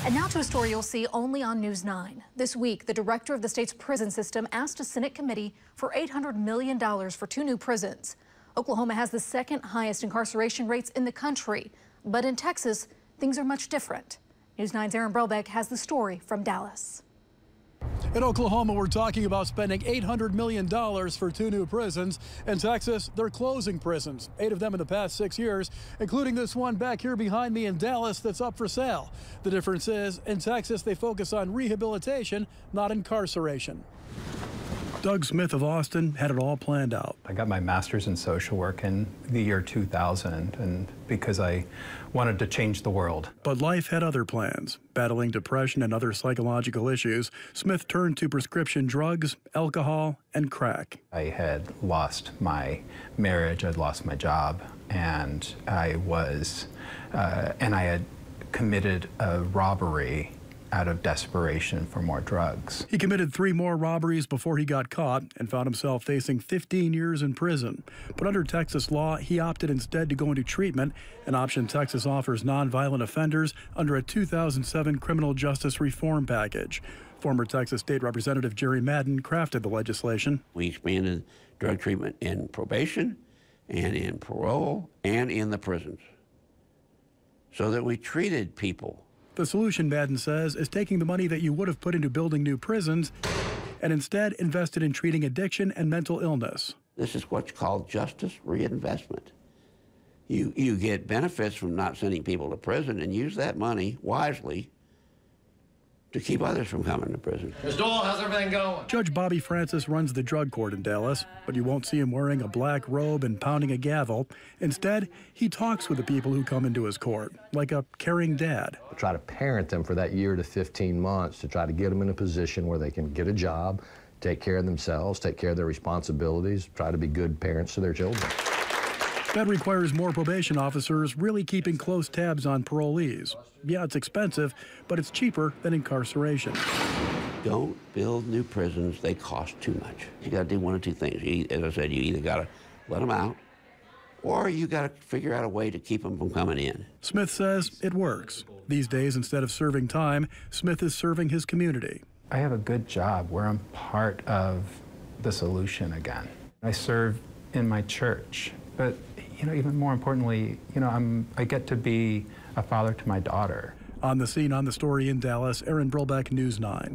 And now to a story you'll see only on News 9. This week, the director of the state's prison system asked a Senate committee for $800 million for 2 new prisons. Oklahoma has the second highest incarceration rates in the country, but in Texas, things are much different. News 9's Aaron Brelbeck has the story from Dallas. In Oklahoma, we're talking about spending $800 million for 2 new prisons. In Texas, they're closing prisons, 8 of them in the past 6 years, including this one back here behind me in Dallas that's up for sale. The difference is, in Texas, they focus on rehabilitation, not incarceration. Doug Smith of Austin had it all planned out. I got my master's in social work in the year 2000, and because I wanted to change the world. But life had other plans. Battling depression and other psychological issues, Smith turned to prescription drugs, alcohol, and crack. I had lost my marriage, I'd lost my job, and I had committed a robbery out of desperation for more drugs. He committed 3 more robberies before he got caught and found himself facing 15 years in prison. But under Texas law, he opted instead to go into treatment, an option Texas offers nonviolent offenders under a 2007 criminal justice reform package. Former Texas State Representative Jerry Madden crafted the legislation. We expanded drug treatment in probation and in parole and in the prisons so that we treated people. The solution, Madden says, is taking the money that you would have put into building new prisons and instead invested in treating addiction and mental illness. This is what's called justice reinvestment. You get benefits from not sending people to prison and use that money wisely to keep others from coming to prison. Ms. Doyle, how's everything going? Judge Bobby Francis runs the drug court in Dallas, but you won't see him wearing a black robe and pounding a gavel. Instead, he talks with the people who come into his court, like a caring dad. Try to parent them for that year to 15 months to try to get them in a position where they can get a job, take care of themselves, take care of their responsibilities, try to be good parents to their children. That requires more probation officers really keeping close tabs on parolees. Yeah, it's expensive, but it's cheaper than incarceration. Don't build new prisons. They cost too much. You got to do one of 2 things. As I said, you either got to let them out, or you got to figure out a way to keep them from coming in. Smith says it works. These days, instead of serving time, Smith is serving his community. I have a good job where I'm part of the solution again. I serve in my church, but even more importantly, I get to be a father to my daughter. On the scene, on the story in Dallas, Aaron Brelbeck, News 9.